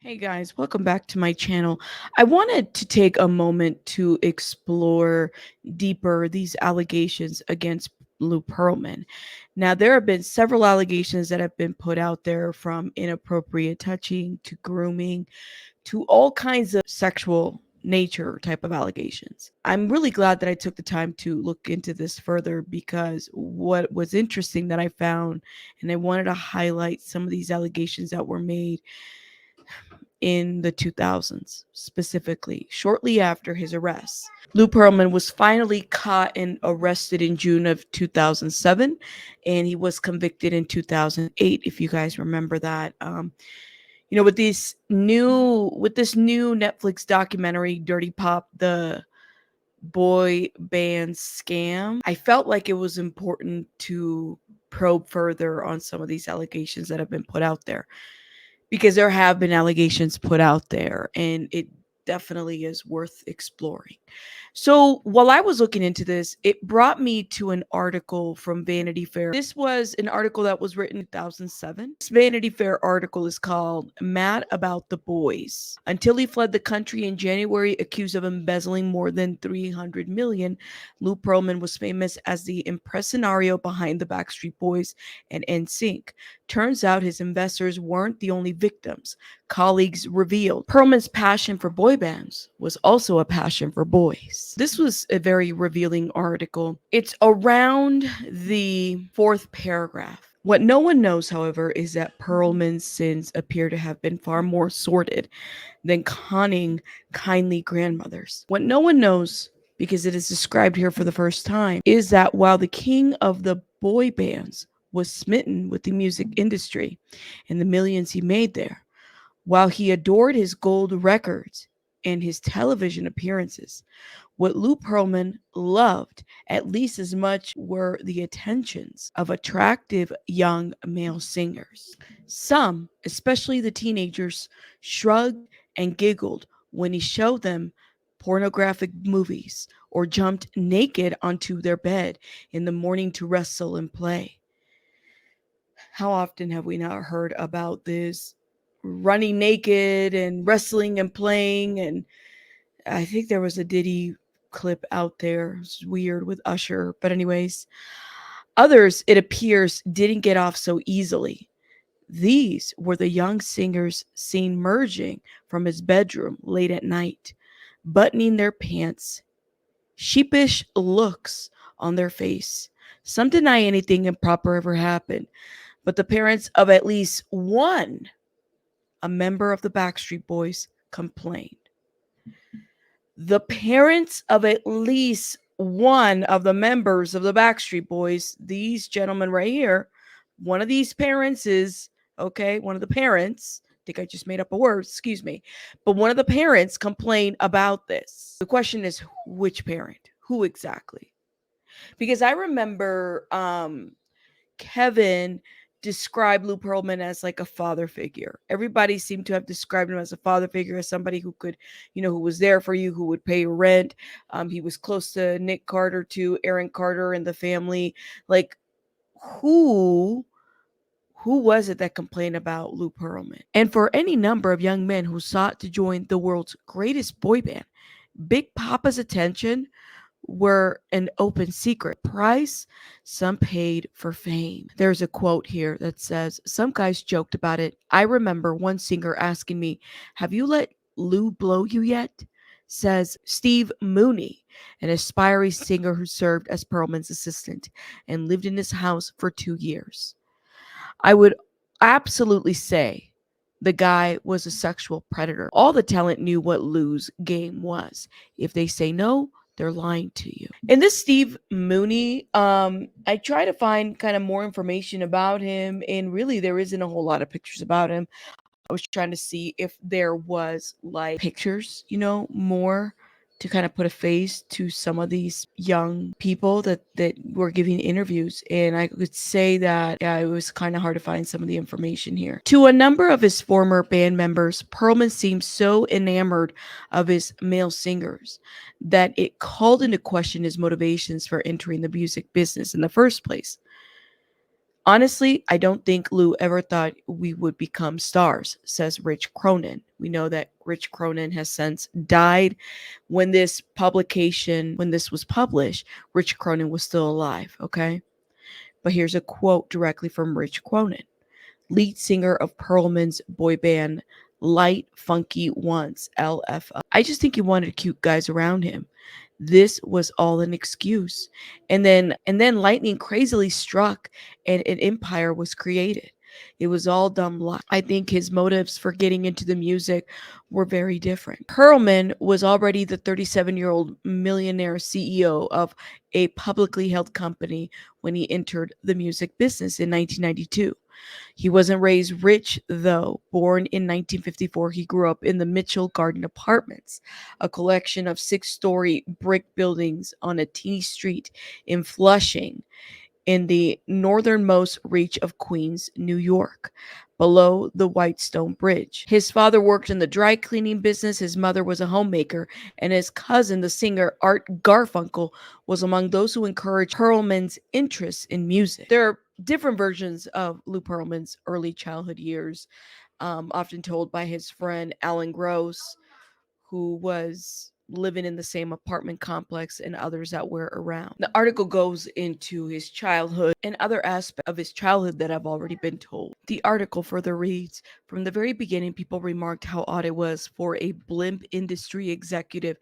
Hey guys, welcome back to my channel. I wanted to take a moment to explore deeper these allegations against Lou Pearlman. Now, there have been several allegations that have been put out there, from inappropriate touching to grooming to all kinds of sexual nature type of allegations. I'm really glad that I took the time to look into this further, because what was interesting that I found, and I wanted to highlight some of these allegations that were made in the 2000s, specifically shortly after his arrest. Lou Pearlman was finally caught and arrested in June of 2007, and he was convicted in 2008. If you guys remember that, with this new Netflix documentary, Dirty Pop, the boy band scam, I felt like it was important to probe further on some of these allegations that have been put out there, because there have been allegations put out there, and it definitely is worth exploring. So while I was looking into this, it brought me to an article from Vanity Fair. This was an article that was written in 2007. This Vanity Fair article is called "Mad About the Boys." Until he fled the country in January, accused of embezzling more than 300 million, Lou Pearlman was famous as the impresario behind the Backstreet Boys and NSYNC. Turns out his investors weren't the only victims. Colleagues revealed Perlman's passion for boy bands was also a passion for boys. This was a very revealing article. It's around the fourth paragraph. What no one knows, however, is that Perlman's sins appear to have been far more sordid than conning, kindly grandmothers. What no one knows, because it is described here for the first time, is that while the king of the boy bands was smitten with the music industry and the millions he made there, while he adored his gold records and his television appearances, what Lou Pearlman loved at least as much were the attentions of attractive young male singers. Some, especially the teenagers, shrugged and giggled when he showed them pornographic movies or jumped naked onto their bed in the morning to wrestle and play. How often have we not heard about this running naked and wrestling and playing? And I think there was a Diddy clip out there. It's weird, with Usher. But anyways, others, it appears, didn't get off so easily. These were the young singers seen merging from his bedroom late at night, buttoning their pants, sheepish looks on their face. Some deny anything improper ever happened, but the parents of at least one, a member of the Backstreet Boys, complained. The parents of at least one of the members of the Backstreet Boys, these gentlemen right here, one of these parents is, okay, one of the parents, I think I just made up a word, excuse me, but one of the parents complained about this. The question is, which parent? Who exactly? Because I remember Kevin described Lou Pearlman as like a father figure. Everybody seemed to have described him as a father figure, as somebody who could, who was there for you, who would pay your rent. He was close to Nick Carter, to Aaron Carter and the family. Like, who was it that complained about Lou Pearlman? And for any number of young men who sought to join the world's greatest boy band, Big Papa's attention were an open secret. Price, some paid for fame. There's a quote here that says, "Some guys joked about it. I remember one singer asking me, 'Have you let Lou blow you yet?' Says Steve Mooney, an aspiring singer who served as Pearlman's assistant and lived in his house for 2 years. I would absolutely say the guy was a sexual predator. All the talent knew what Lou's game was. If they say no, they're lying to you." And this Steve Mooney, I try to find kind of more information about him, and really there isn't a whole lot of pictures about him. I was trying to see if there was like pictures, more to kind of put a face to some of these young people that were giving interviews. And I could say that, yeah, it was kind of hard to find some of the information here. To a number of his former band members, Pearlman seemed so enamored of his male singers that it called into question his motivations for entering the music business in the first place. Honestly, I don't think Lou ever thought we would become stars, says Rich Cronin. We know that Rich Cronin has since died. When this was published, Rich Cronin was still alive, okay? But here's a quote directly from Rich Cronin, lead singer of Pearlman's boy band Light Funky Once, LFO. I just think he wanted cute guys around him. This was all an excuse. And then lightning crazily struck and an empire was created. It was all dumb luck. I think his motives for getting into the music were very different. Perlman was already the 37-year-old millionaire CEO of a publicly held company when he entered the music business in 1992. He wasn't raised rich, though. Born in 1954, he grew up in the Mitchell Garden Apartments, a collection of six-story brick buildings on a teeny street in Flushing, in the northernmost reach of Queens, New York, below the Whitestone Bridge. His father worked in the dry cleaning business, his mother was a homemaker, and his cousin, the singer Art Garfunkel, was among those who encouraged Perlman's interest in music. There are different versions of Lou Pearlman's early childhood years, often told by his friend Alan Gross, who was living in the same apartment complex, and others that were around. The article goes into his childhood and other aspects of his childhood that have already been told. The article further reads, from the very beginning, people remarked how odd it was for a blimp industry executive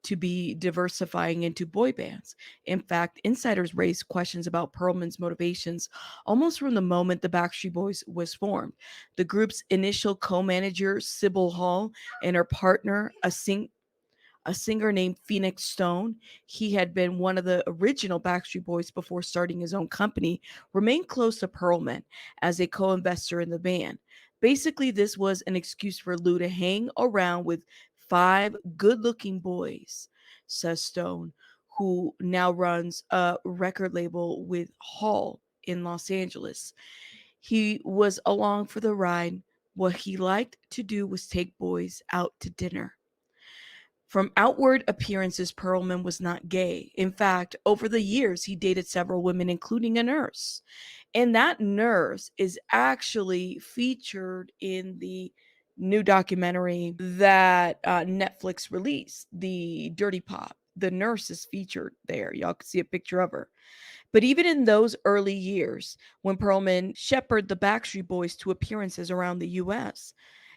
to be diversifying into boy bands. In fact, insiders raised questions about Perlman's motivations almost from the moment the Backstreet Boys was formed. The group's initial co-manager, Sybil Hall, and her partner, a singer named Phoenix Stone, he had been one of the original Backstreet Boys before starting his own company, remained close to Pearlman as a co investor in the band. Basically, this was an excuse for Lou to hang around with five good looking boys, says Stone, who now runs a record label with Hall in Los Angeles. He was along for the ride. What he liked to do was take boys out to dinner. From outward appearances, Perlman was not gay. In fact, over the years, he dated several women, including a nurse. And that nurse is actually featured in the new documentary that Netflix released, the Dirty Pop. The nurse is featured there. Y'all can see a picture of her. But even in those early years, when Perlman shepherded the Backstreet Boys to appearances around the US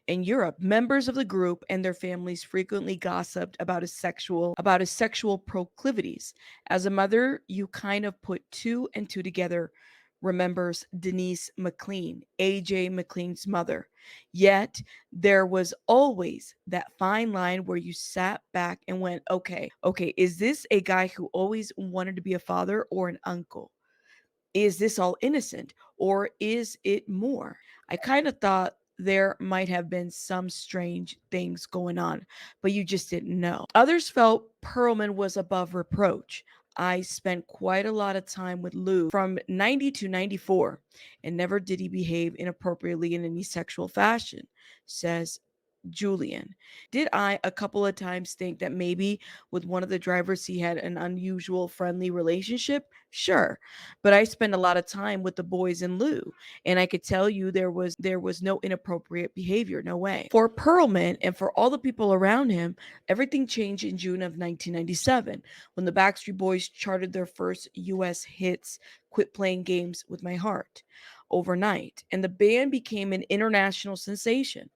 and Europe, members of the group and their families frequently gossiped about his sexual proclivities. As a mother, you kind of put two and two together, remembers Denise McLean, AJ McLean's mother. Yet there was always that fine line where you sat back and went, okay, is this a guy who always wanted to be a father or an uncle? Is this all innocent or is it more? I kind of thought there might have been some strange things going on, but you just didn't know. Others felt Perlman was above reproach. I spent quite a lot of time with Lou from 90 to 94, and never did he behave inappropriately in any sexual fashion, says Julian. Did I a couple of times think that maybe with one of the drivers he had an unusual friendly relationship? Sure. But I spent a lot of time with the boys in Lou, and I could tell you there was no inappropriate behavior, no way. For Perlman and for all the people around him, everything changed in June of 1997 when the Backstreet Boys charted their first US hits, Quit Playing Games with My Heart, overnight, and the band became an international sensation.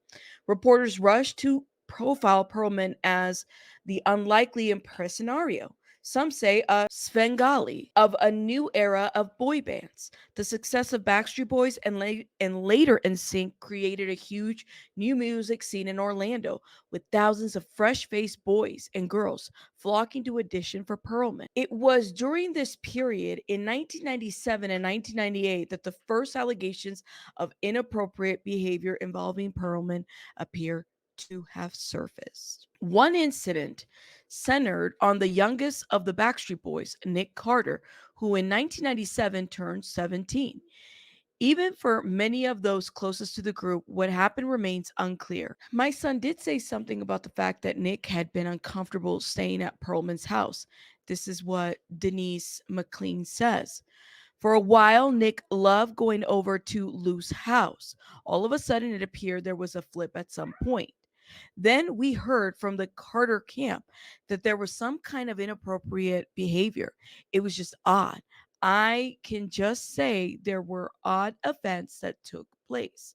Reporters rushed to profile Perlman as the unlikely impresario. Some say a Svengali of a new era of boy bands. The success of Backstreet Boys and later NSYNC created a huge new music scene in Orlando, with thousands of fresh-faced boys and girls flocking to audition for Perlman. It was during this period in 1997 and 1998 that the first allegations of inappropriate behavior involving Perlman appear to have surfaced. One incident centered on the youngest of the Backstreet Boys, Nick Carter, who in 1997 turned 17. Even for many of those closest to the group, what happened remains unclear. My son did say something about the fact that Nick had been uncomfortable staying at Perlman's house. This is what Denise McLean says. For a while, Nick loved going over to Lou's house. All of a sudden, it appeared there was a flip at some point. Then we heard from the Carter camp that there was some kind of inappropriate behavior. It was just odd. I can just say there were odd events that took place.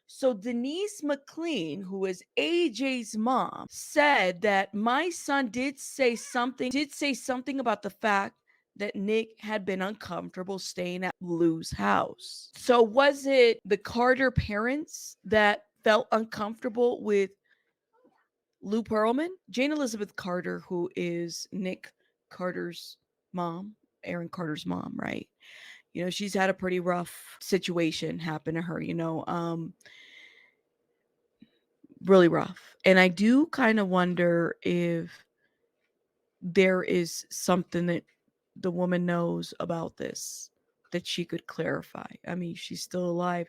So Denise McLean, who is AJ's mom, said that my son did say something about the fact that Nick had been uncomfortable staying at Lou's house. So was it the Carter parents that felt uncomfortable with Lou Pearlman? Jane Elizabeth Carter, who is Nick Carter's mom, Aaron Carter's mom, right? She's had a pretty rough situation happen to her, really rough. And I do kind of wonder if there is something that the woman knows about this that she could clarify. I mean, she's still alive.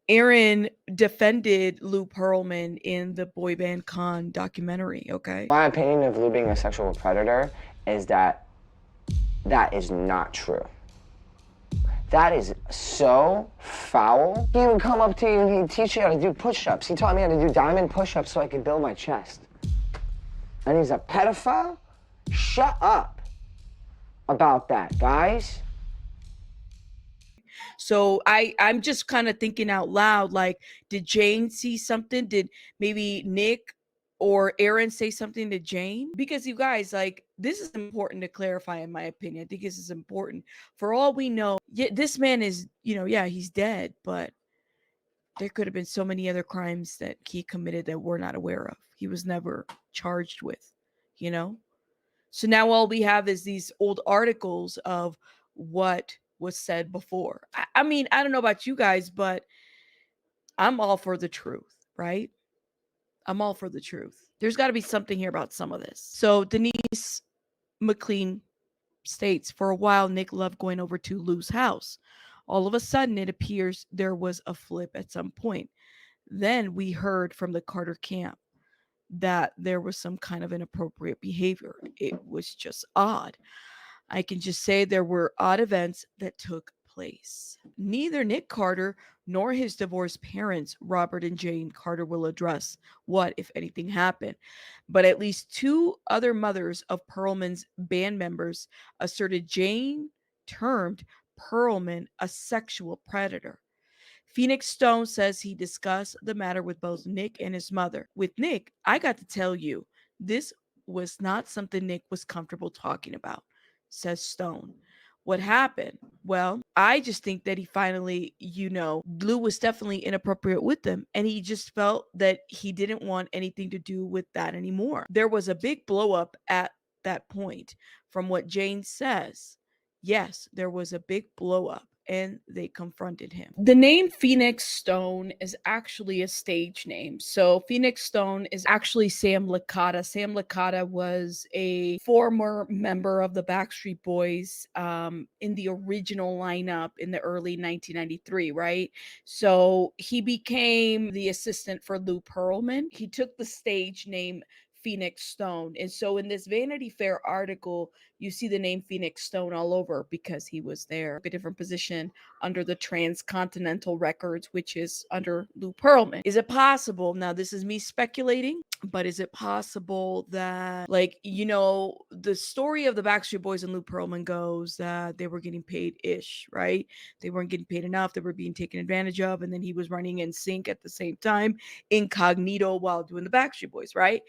Aaron defended Lou Pearlman in the Boy Band Con documentary, okay? My opinion of Lou being a sexual predator is that is not true. That is so foul. He would come up to you and he'd teach you how to do push-ups. He taught me how to do diamond push-ups so I could build my chest. And he's a pedophile? Shut up about that, guys. So I'm just kind of thinking out loud, like, did Jane see something? Did maybe Nick or Aaron say something to Jane? Because you guys, like, this is important to clarify, in my opinion. I think this is important. For all we know, this man is, he's dead, but there could have been so many other crimes that he committed that we're not aware of. He was never charged with, you know? So now all we have is these old articles of what was said before. I mean, I don't know about you guys, but I'm all for the truth, right? I'm all for the truth. There's got to be something here about some of this. So Denise McLean states, for a while, Nick loved going over to Lou's house. All of a sudden, it appears there was a flip at some point. Then we heard from the Carter camp that there was some kind of inappropriate behavior. It was just odd. I can just say there were odd events that took place. Neither Nick Carter nor his divorced parents, Robert and Jane Carter, will address what, if anything, happened. But at least two other mothers of Pearlman's band members asserted Jane termed Pearlman a sexual predator. Phoenix Stone says he discussed the matter with both Nick and his mother. With Nick, I got to tell you, this was not something Nick was comfortable talking about, says Stone. What happened? Well, I just think that he finally, Lou was definitely inappropriate with them, and he just felt that he didn't want anything to do with that anymore. There was a big blow up at that point, from what Jane says. Yes, there was a big blow up and they confronted him. The name Phoenix Stone is actually a stage name. So Phoenix Stone is actually Sam Licata. Sam Licata was a former member of the Backstreet Boys in the original lineup in the early 1993, right? So he became the assistant for Lou Pearlman. He took the stage name Phoenix Stone. And so in this Vanity Fair article, you see the name Phoenix Stone all over because he was there. A different position under the Transcontinental Records, which is under Lou Pearlman. Is it possible? Now, this is me speculating, but is it possible that, the story of the Backstreet Boys and Lou Pearlman goes that they were getting paid ish, right? They weren't getting paid enough. They were being taken advantage of. And then he was running in sync at the same time, incognito, while doing the Backstreet Boys, right?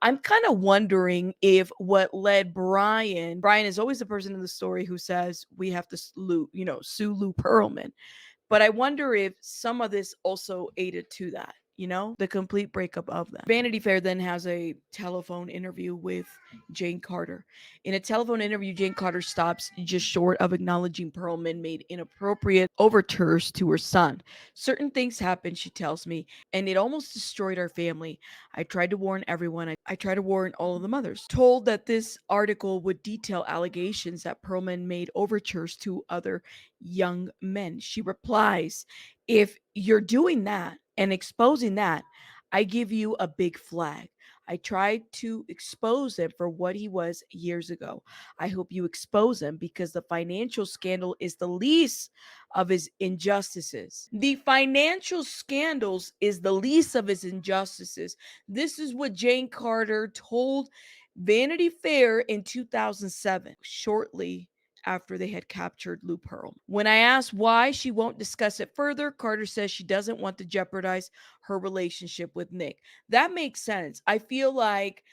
I'm kind of wondering if what led Brian is always the person in the story who says we have to sue Lou Pearlman. But I wonder if some of this also aided to that, the complete breakup of that. Vanity Fair then has a telephone interview with Jane Carter. In a telephone interview, Jane Carter stops just short of acknowledging Pearlman made inappropriate overtures to her son. Certain things happened, she tells me, and it almost destroyed our family. I tried to warn everyone. I tried to warn all of the mothers. Told that this article would detail allegations that Pearlman made overtures to other young men. She replies, if you're doing that and exposing that, I give you a big flag. I tried to expose him for what he was years ago. I hope you expose him because the financial scandal is the least of his injustices. The financial scandals is the least of his injustices. This is what Jane Carter told Vanity Fair in 2007, shortly after they had captured Lou Pearl. When I asked why she won't discuss it further, Carter says she doesn't want to jeopardize her relationship with Nick. That makes sense. I feel like,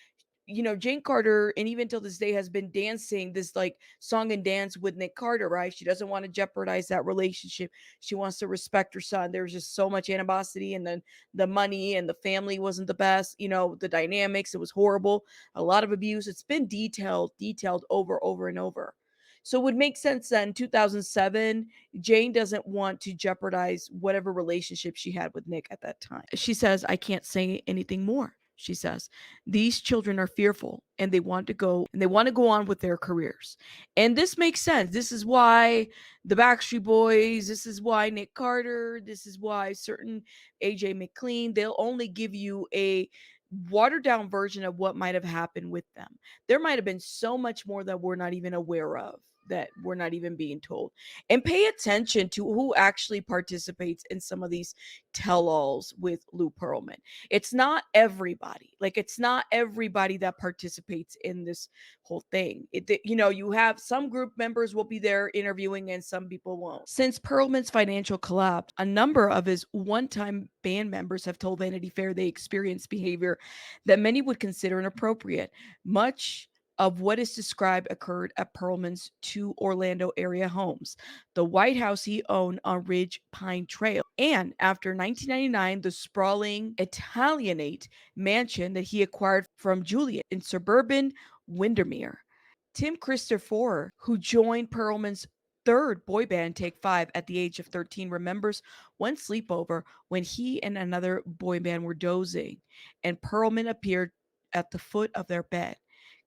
Jane Carter, and even till this day, has been dancing this like song and dance with Nick Carter, right? She doesn't want to jeopardize that relationship. She wants to respect her son. There's just so much animosity, and then the money and the family wasn't the best. The dynamics, it was horrible. A lot of abuse. It's been detailed over and over. So it would make sense that in 2007, Jane doesn't want to jeopardize whatever relationship she had with Nick at that time. She says, I can't say anything more. She says, these children are fearful and they want to go on with their careers. And this makes sense. This is why the Backstreet Boys, this is why Nick Carter, this is why certain AJ McLean, they'll only give you a watered down version of what might have happened with them. There might have been so much more that we're not even aware of, that we're not even being told. And pay attention to who actually participates in some of these tell-alls with Lou Pearlman. It's not everybody. Like, it's not everybody that participates in this whole thing. You have some group members will be there interviewing and some people won't. Since Pearlman's financial collapse, a number of his one-time band members have told Vanity Fair they experienced behavior that many would consider inappropriate. Much of what is described occurred at Pearlman's two Orlando area homes, the White House he owned on Ridge Pine Trail, and after 1999, the sprawling Italianate mansion that he acquired from Juliet in suburban Windermere. Tim Christopher, who joined Pearlman's third boy band, Take Five, at the age of 13, remembers one sleepover when he and another boy band were dozing, and Pearlman appeared at the foot of their bed,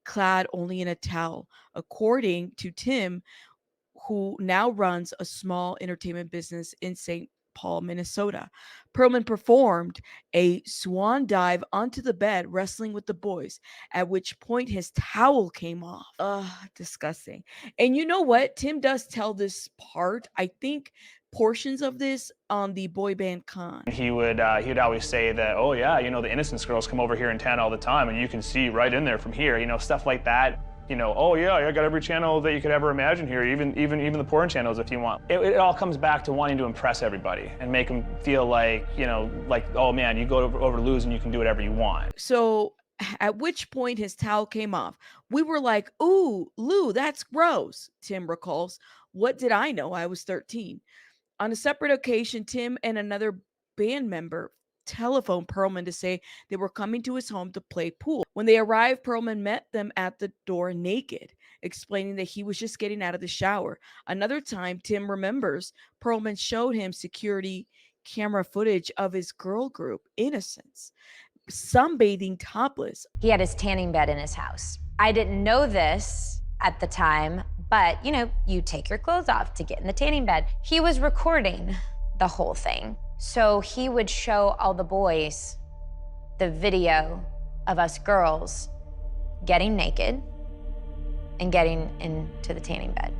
clad only in a towel. According to Tim, who now runs a small entertainment business in St. Paul, Minnesota, Pearlman performed a swan dive onto the bed, wrestling with the boys, at which point his towel came off. Ugh, disgusting. And you know what? Tim does tell this part. I think portions of this on the boy band con. He'd always say that, oh yeah, the Innocence girls come over here in town all the time, and you can see right in there from here, stuff like that. Oh yeah, I got every channel that you could ever imagine here, even the porn channels if you want. It all comes back to wanting to impress everybody and make them feel like, like, oh man, you go over to Lou's and you can do whatever you want. So at which point his towel came off. We were like, ooh, Lou, that's gross, Tim recalls. What did I know? I was 13. On a separate occasion, Tim and another band member telephoned Pearlman to say they were coming to his home to play pool. When they arrived, Pearlman met them at the door naked, explaining that he was just getting out of the shower. Another time, Tim remembers Pearlman showed him security camera footage of his girl group, Innocence, sunbathing topless. He had his tanning bed in his house. I didn't know this at the time, but you take your clothes off to get in the tanning bed. He was recording the whole thing. So he would show all the boys the video of us girls getting naked and getting into the tanning bed.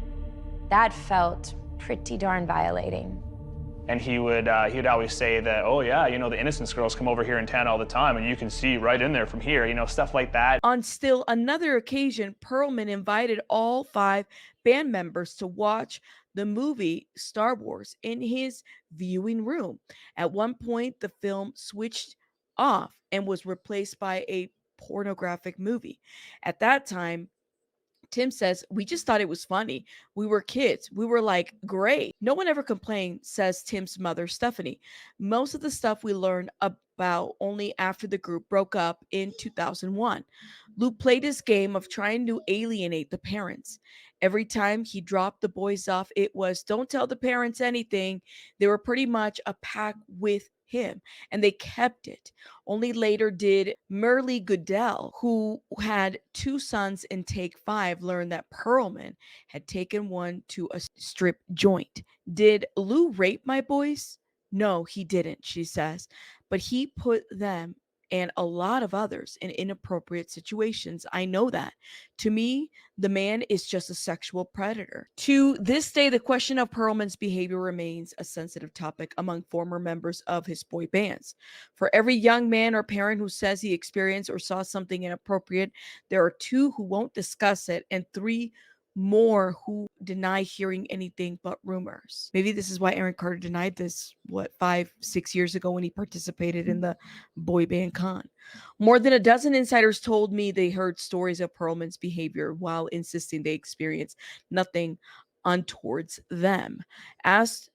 That felt pretty darn violating. And he'd always say that, oh yeah, the Innocence girls come over here in town all the time, and you can see right in there from here, stuff like that. On still another occasion, Pearlman invited all 5 band members to watch the movie Star Wars in his viewing room. At one point, the film switched off and was replaced by a pornographic movie. At that time, Tim says, we just thought it was funny. We were kids. We were like, great. No one ever complained, says Tim's mother, Stephanie. Most of the stuff we learned about only after the group broke up in 2001. Luke played his game of trying to alienate the parents. Every time he dropped the boys off, it was, don't tell the parents anything. They were pretty much a pack with him, and they kept it. Only later did Merle Goodell, who had 2 sons in Take Five, learn that Pearlman had taken one to a strip joint. Did Lou rape my boys? No, he didn't, she says, but he put them and a lot of others in inappropriate situations. I know that. To me, the man is just a sexual predator. To this day, the question of Pearlman's behavior remains a sensitive topic among former members of his boy bands. For every young man or parent who says he experienced or saw something inappropriate, there are 2 who won't discuss it and 3 more who deny hearing anything but rumors. Maybe this is why Aaron Carter denied this, 5, 6 years ago when he participated in the boy band con. More than a dozen insiders told me they heard stories of Pearlman's behavior while insisting they experienced nothing untowards them. Asked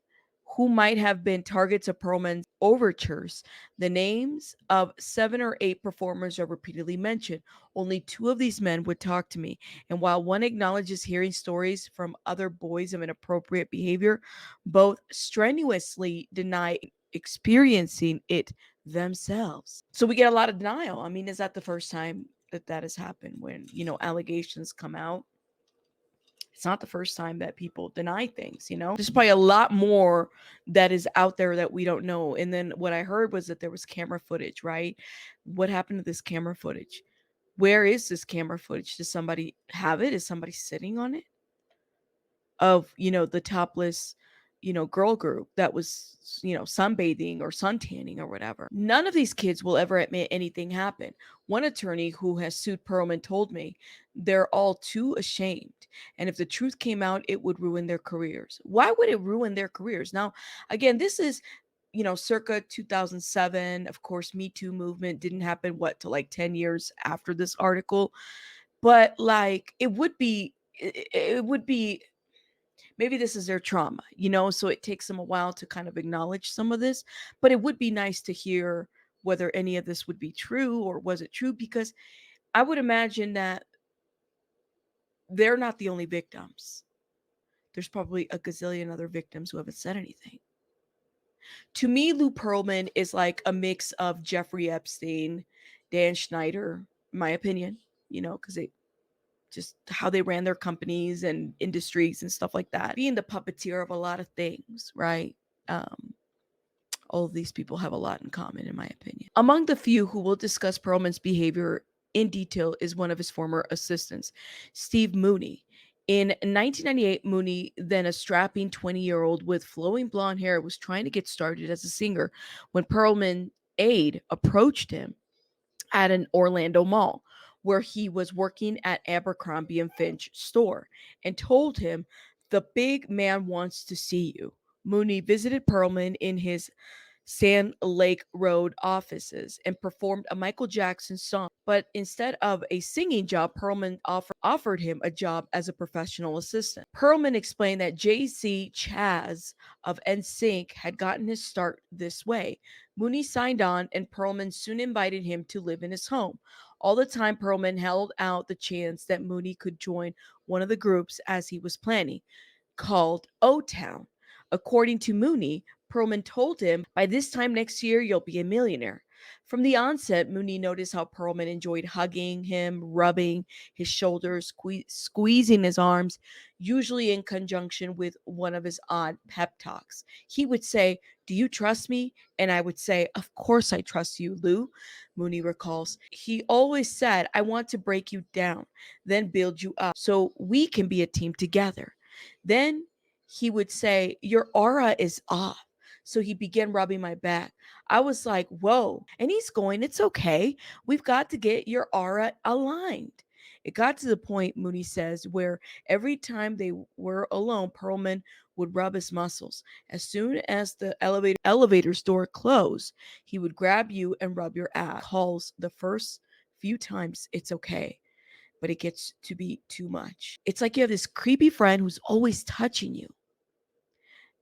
who might have been targets of Pearlman's overtures, the names of 7 or 8 performers are repeatedly mentioned. Only 2 of these men would talk to me, and while one acknowledges hearing stories from other boys of inappropriate behavior, both strenuously deny experiencing it themselves. So we get a lot of denial. I mean, is that the first time that has happened when, allegations come out? It's not the first time that people deny things. There's probably a lot more that is out there that we don't know. And then what I heard was that there was camera footage, right? What happened to this camera footage? Where is this camera footage? Does somebody have it? Is somebody sitting on it? Of, the topless, girl group that was, sunbathing or suntanning or whatever. None of these kids will ever admit anything happened. One attorney who has sued Pearlman told me they're all too ashamed. And if the truth came out, it would ruin their careers. Why would it ruin their careers? Now, again, this is, circa 2007. Of course, Me Too movement didn't happen, till like 10 years after this article. But like, it would be maybe this is their trauma, so it takes them a while to kind of acknowledge some of this, but it would be nice to hear whether any of this would be true or was it true, because I would imagine that they're not the only victims. There's probably a gazillion other victims who haven't said anything. To me, Lou Pearlman is like a mix of Jeffrey Epstein, Dan Schneider, in my opinion, because they just how they ran their companies and industries and stuff like that. Being the puppeteer of a lot of things, right? All of these people have a lot in common, in my opinion. Among the few who will discuss Pearlman's behavior in detail is one of his former assistants, Steve Mooney. In 1998, Mooney, then a strapping 20-year-old with flowing blonde hair, was trying to get started as a singer when Pearlman aide approached him at an Orlando mall where he was working at Abercrombie and Finch store and told him, "The big man wants to see you." Mooney visited Pearlman in his Sand Lake Road offices and performed a Michael Jackson song. But instead of a singing job, Pearlman offered him a job as a professional assistant. Pearlman explained that JC Chaz of NSYNC had gotten his start this way. Mooney signed on, and Pearlman soon invited him to live in his home. All the time, Pearlman held out the chance that Mooney could join one of the groups as he was planning, called O-Town. According to Mooney, Pearlman told him, "By this time next year, you'll be a millionaire." From the onset, Mooney noticed how Pearlman enjoyed hugging him, rubbing his shoulders, squeezing his arms, usually in conjunction with one of his odd pep talks. He would say, "Do you trust me?" And I would say, "Of course I trust you, Lou," Mooney recalls. He always said, "I want to break you down, then build you up so we can be a team together." Then he would say, "Your aura is off." So he began rubbing my back. I was like, whoa. And he's going, "It's okay. We've got to get your aura aligned." It got to the point, Mooney says, where every time they were alone, Pearlman would rub his muscles. As soon as the elevator's door closed, he would grab you and rub your ass. Calls the first few times, "It's okay," but it gets to be too much. It's like you have this creepy friend who's always touching you.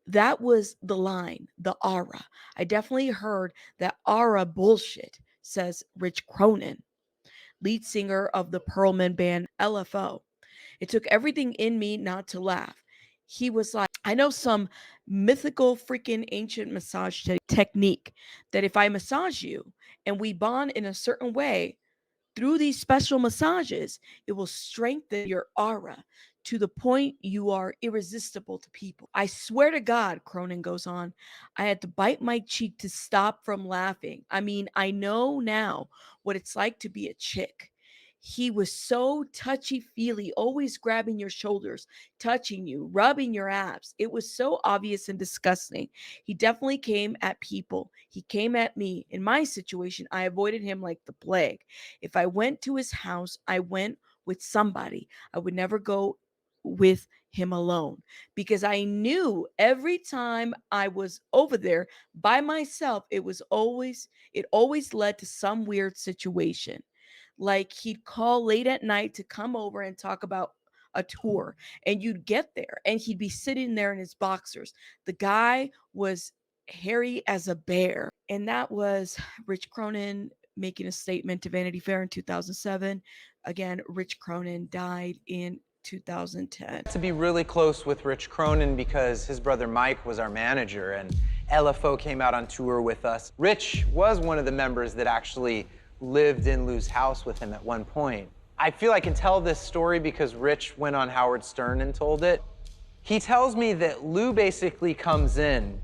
That was the line, the aura. I definitely heard that aura bullshit, says Rich Cronin, lead singer of the Pearlman band LFO. "It took everything in me not to laugh." He was like, "I know some mythical freaking ancient massage technique that if I massage you and we bond in a certain way, through these special massages, it will strengthen your aura to the point you are irresistible to people. I swear to God, Cronin goes on, I had to bite my cheek to stop from laughing. I mean, I know now what it's like to be a chick. He was so touchy feely, always grabbing your shoulders, touching you, rubbing your abs. It was so obvious and disgusting. He definitely came at people. He came at me. In my situation, I avoided him like the plague. If I went to his house, I went with somebody. I would never go with him alone because I knew every time I was over there by myself, it always led to some weird situation. Like he'd call late at night to come over and talk about a tour, and you'd get there and he'd be sitting there in his boxers. The guy was hairy as a bear. And that was Rich Cronin making a statement to Vanity Fair in 2007. Again, Rich Cronin died in 2010. To be really close with Rich Cronin because his brother Mike was our manager and LFO came out on tour with us. Rich was one of the members that actually lived in Lou's house with him at one point. I feel I can tell this story because Rich went on Howard Stern and told it. He tells me that Lou basically comes in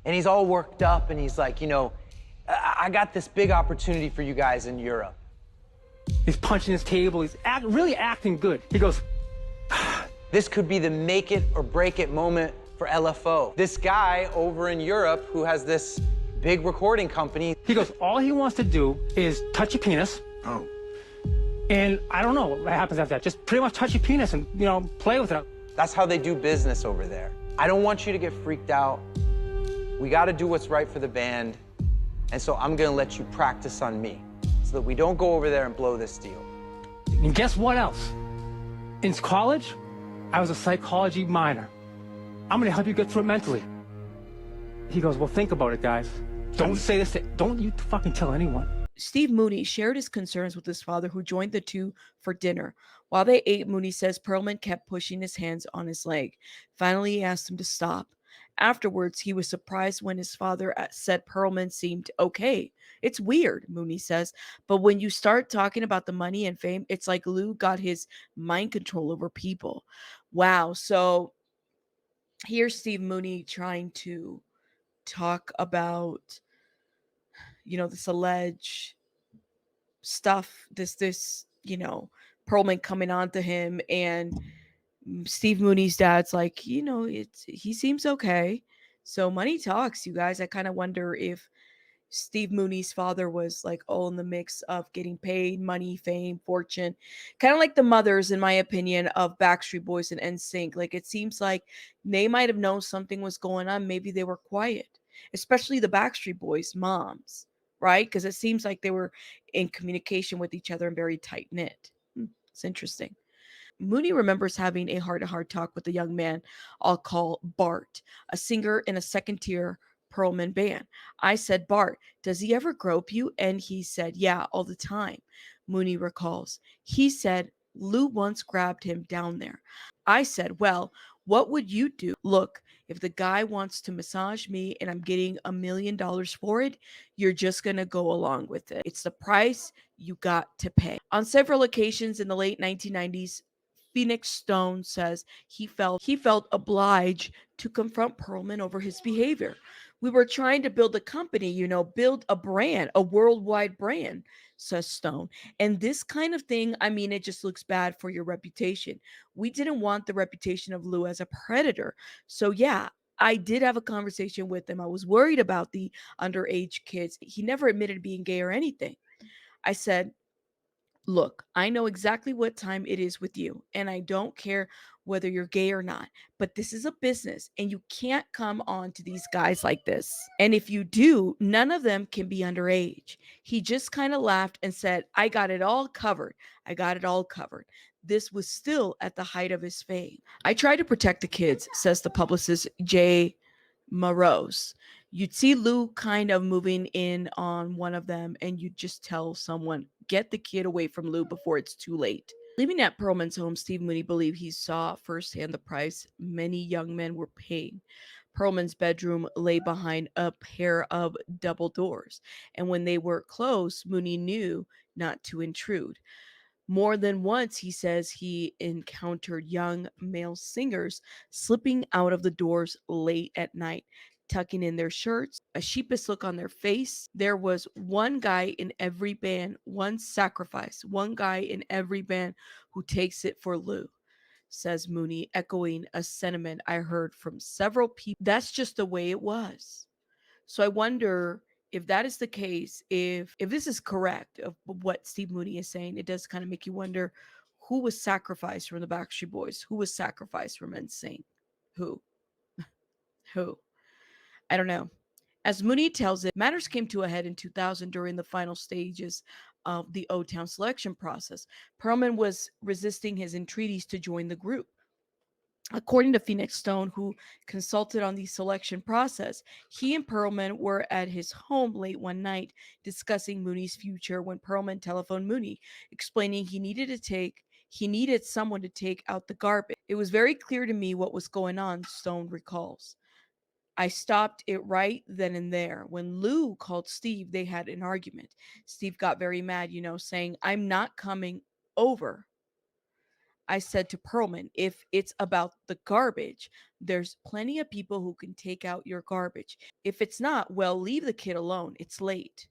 and he's all worked up and he's like, you know, I got this big opportunity for you guys in Europe. He's punching his table, he's really acting good. He goes, this could be the make it or break it moment for LFO. This guy over in Europe who has this big recording company. He goes, all he wants to do is touch your penis. Oh. And I don't know what happens after that. Just pretty much touch your penis and, you know, play with it. That's how they do business over there. I don't want you to get freaked out. We got to do what's right for the band. And so I'm going to let you practice on me so that we don't go over there and blow this deal. And guess what else? In college, I was a psychology minor. I'm going to help you get through it mentally. He goes, well, think about it, guys. Don't say this. Don't you fucking tell anyone. Steve Mooney shared his concerns with his father, who joined the two for dinner. While they ate, Mooney says Pearlman kept pushing his hands on his leg. Finally, he asked him to stop. Afterwards, he was surprised when his father said Pearlman seemed okay. It's weird, Mooney says, but when you start talking about the money and fame, it's like Lou got his mind control over people. Wow. So here's Steve Mooney trying to talk about, you know, this alleged stuff, this, you know, Pearlman coming on to him, and Steve Mooney's dad's like, you know, he seems okay. So money talks, you guys. I kind of wonder if Steve Mooney's father was like all in the mix of getting paid, money, fame, fortune, kind of like the mothers, in my opinion, of Backstreet Boys and NSYNC. Like it seems like they might have known something was going on. Maybe they were quiet, especially the Backstreet Boys moms, right? Because it seems like they were in communication with each other and very tight knit. It's interesting. Mooney remembers having a heart-to-heart talk with a young man I'll call Bart, a singer in a second-tier Pearlman band. I said, Bart, does he ever grope you? And he said, yeah, all the time. Mooney recalls. He said, Lou once grabbed him down there. I said, well, what would you do? Look, if the guy wants to massage me and I'm getting $1 million for it, you're just going to go along with it. It's the price you got to pay. On several occasions in the late 1990s, Phoenix Stone says he felt obliged to confront Pearlman over his behavior. We were trying to build a company, you know, build a brand, a worldwide brand, says Stone. And this kind of thing, I mean, it just looks bad for your reputation. We didn't want the reputation of Lou as a predator. So yeah, I did have a conversation with him. I was worried about the underage kids. He never admitted being gay or anything. I said, look, I know exactly what time it is with you, and I don't care whether you're gay or not, but this is a business, and you can't come on to these guys like this. And if you do, none of them can be underage. He just kind of laughed and said, I got it all covered. I got it all covered. This was still at the height of his fame. I try to protect the kids, says the publicist Jay Morose. You'd see Lou kind of moving in on one of them, and you'd just tell someone, get the kid away from Lou before it's too late. Living at Pearlman's home, Steve Mooney believed he saw firsthand the price many young men were paying. Pearlman's bedroom lay behind a pair of double doors, and when they were closed, Mooney knew not to intrude. More than once, he says he encountered young male singers slipping out of the doors late at night, tucking in their shirts, a sheepish look on their face. There was one guy in every band, one sacrifice, one guy in every band who takes it for Lou, says Mooney, echoing a sentiment I heard from several people. That's just the way it was. So I wonder if that is the case, if this is correct of what Steve Mooney is saying, it does kind of make you wonder who was sacrificed from the Backstreet Boys, who was sacrificed from NSYNC, who, who, I don't know. As Mooney tells it, matters came to a head in 2000 during the final stages of the O-Town selection process. Pearlman was resisting his entreaties to join the group. According to Phoenix Stone, who consulted on the selection process, he and Pearlman were at his home late one night discussing Mooney's future when Pearlman telephoned Mooney, explaining he needed someone to take out the garbage. It was very clear to me what was going on, Stone recalls. I stopped it right then and there. When Lou called Steve, they had an argument. Steve got very mad, saying, "I'm not coming over." I said to Pearlman, if it's about the garbage, there's plenty of people who can take out your garbage. If it's not, well, leave the kid alone. It's late.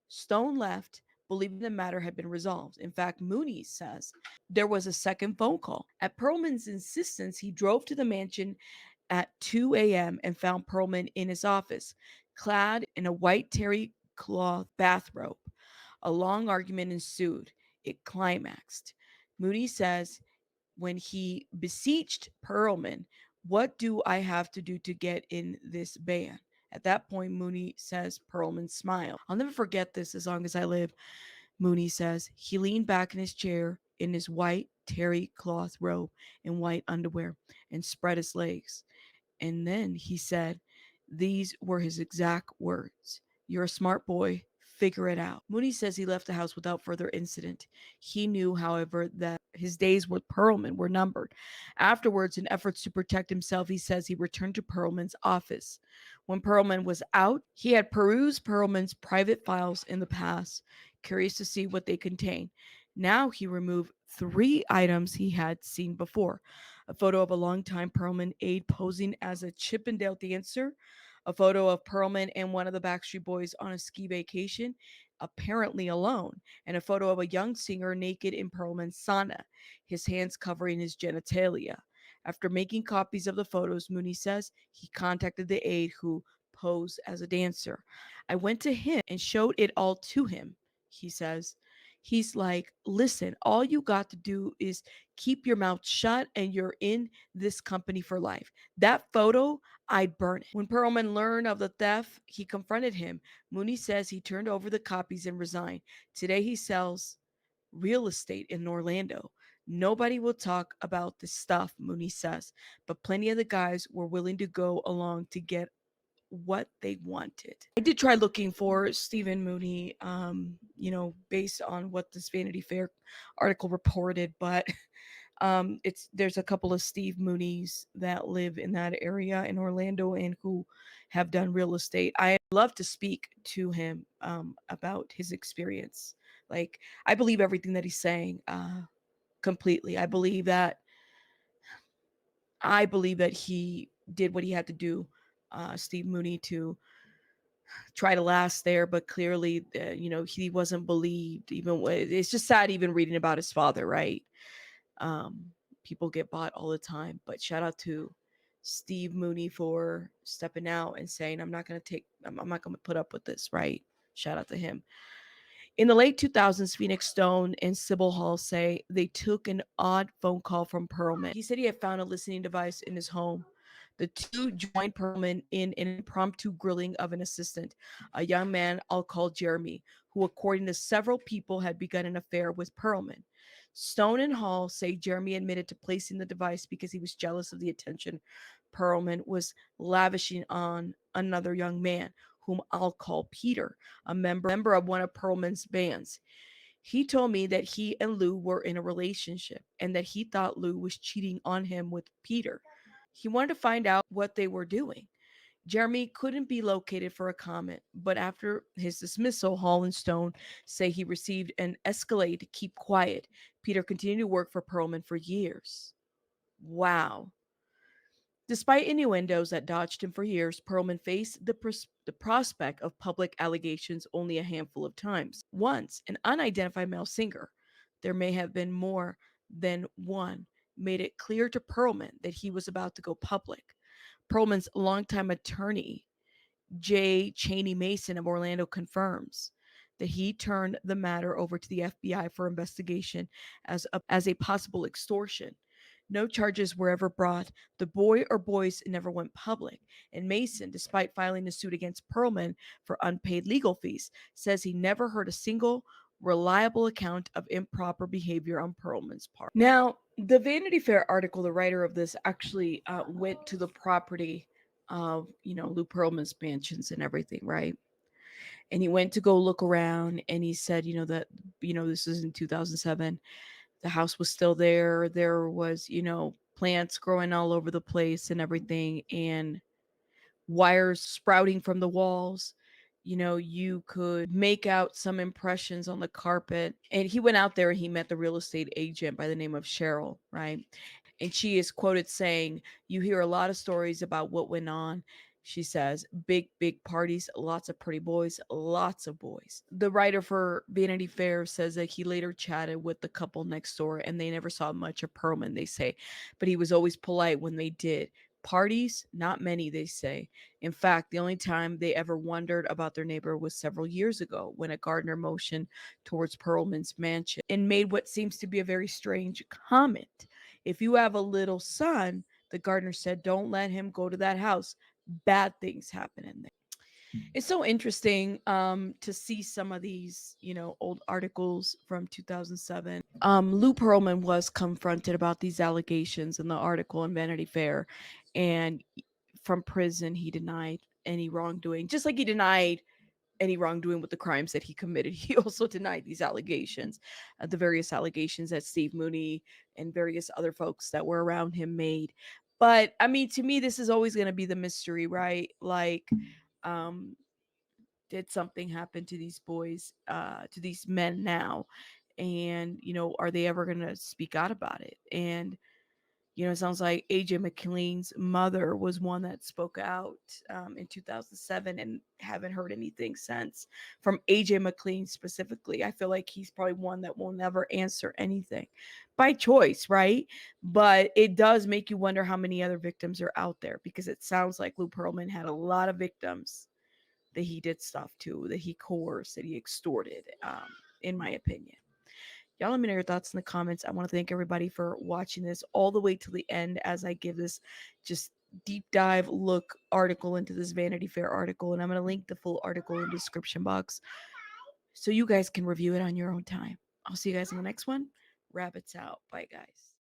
Stone left, believing the matter had been resolved. In fact, Mooney says there was a second phone call. At Pearlman's insistence, he drove to the mansion at 2 a.m. and found Pearlman in his office, clad in a white terry cloth bathrobe. A long argument ensued. It climaxed. Mooney says when he beseeched Pearlman, "What do I have to do to get in this band?" At that point, Mooney says Pearlman smiled. "I'll never forget this as long as I live," Mooney says. He leaned back in his chair in his white terry cloth robe and white underwear and spread his legs. And then he said, these were his exact words: "You're a smart boy. Figure it out." Mooney says he left the house without further incident. He knew, however, that his days with Pearlman were numbered. Afterwards, in efforts to protect himself, he says he returned to Pearlman's office. When Pearlman was out, he had perused Pearlman's private files in the past, curious to see what they contained. Now he removed 3 items he had seen before: a photo of a longtime Pearlman aide posing as a Chippendale dancer, a photo of Pearlman and one of the Backstreet Boys on a ski vacation, apparently alone, and a photo of a young singer naked in Pearlman's sauna, his hands covering his genitalia. After making copies of the photos, Mooney says he contacted the aide who posed as a dancer. "I went to him and showed it all to him," he says. He's like, "Listen, all you got to do is keep your mouth shut and you're in this company for life. That photo, I'd burn it." When Pearlman learned of the theft, he confronted him. Mooney says he turned over the copies and resigned. Today he sells real estate in Orlando. "Nobody will talk about this stuff," Mooney says, but plenty of the guys were willing to go along to get what they wanted. I did try looking for Stephen Mooney, based on what this Vanity Fair article reported, but there's a couple of Steve Mooneys that live in that area in Orlando and who have done real estate. I love to speak to him about his experience. Like, I believe everything that he's saying completely. I believe that he did what he had to do, Steve Mooney, to try to last there, but clearly, he wasn't believed. It's just sad even reading about his father, right? People get bought all the time, but shout out to Steve Mooney for stepping out and saying, I'm not going to put up with this, right? Shout out to him. In the late 2000s, Phoenix Stone and Sybil Hall say they took an odd phone call from Pearlman. He said he had found a listening device in his home. The two joined Pearlman in an impromptu grilling of an assistant, a young man I'll call Jeremy, who, according to several people, had begun an affair with Pearlman. Stone and Hall say Jeremy admitted to placing the device because he was jealous of the attention Pearlman was lavishing on another young man, whom I'll call Peter, a member of one of Pearlman's bands. He told me that he and Lou were in a relationship and that he thought Lou was cheating on him with Peter. He wanted to find out what they were doing. Jeremy couldn't be located for a comment, but after his dismissal, Hall and Stone say he received an escalade to keep quiet. Peter continued to work for Pearlman for years. Wow. Despite innuendos that dodged him for years, Pearlman faced the prospect of public allegations only a handful of times. Once, an unidentified male singer, there may have been more than one, made it clear to Pearlman that he was about to go public. Pearlman's longtime attorney, J. Cheney Mason of Orlando, confirms that he turned the matter over to the FBI for investigation as a possible extortion. No charges were ever brought. The boy or boys never went public. And Mason, despite filing a suit against Pearlman for unpaid legal fees, says he never heard a single reliable account of improper behavior on Pearlman's part. Now, the Vanity Fair article, the writer of this actually went to the property of, Lou Pearlman's mansions and everything, right? And he went to go look around, and he said, that, this is in 2007. The house was still there. There was, plants growing all over the place and everything, and wires sprouting from the walls. You could make out some impressions on the carpet. And he went out there and he met the real estate agent by the name of Cheryl, right? And she is quoted saying, "You hear a lot of stories about what went on." She says, big parties, lots of pretty boys, lots of boys. The writer for Vanity Fair says that he later chatted with the couple next door and they never saw much of Pearlman, they say, but he was always polite when they did. Parties, not many, they say. In fact, the only time they ever wondered about their neighbor was several years ago when a gardener motioned towards Pearlman's mansion and made what seems to be a very strange comment. "If you have a little son," the gardener said, "don't let him go to that house. Bad things happen in there." It's so interesting to see some of these, old articles from 2007. Lou Pearlman was confronted about these allegations in the article in Vanity Fair, and from prison he denied any wrongdoing, just like he denied any wrongdoing with the crimes that he committed. He also denied these allegations, the various allegations that Steve Mooney and various other folks that were around him made. But I mean, to me, this is always going to be the mystery, right? Like, um, did something happen to these boys, to these men now? And, are they ever going to speak out about it? And, it sounds like AJ McLean's mother was one that spoke out in 2007, and haven't heard anything since from AJ McLean specifically. I feel like he's probably one that will never answer anything by choice, right? But it does make you wonder how many other victims are out there, because it sounds like Lou Pearlman had a lot of victims that he did stuff to, that he coerced, that he extorted, in my opinion. Y'all let me know your thoughts in the comments. I want to thank everybody for watching this all the way to the end as I give this just deep dive look article into this Vanity Fair article. And I'm going to link the full article in the description box so you guys can review it on your own time. I'll see you guys in the next one. Rabbits out. Bye, guys.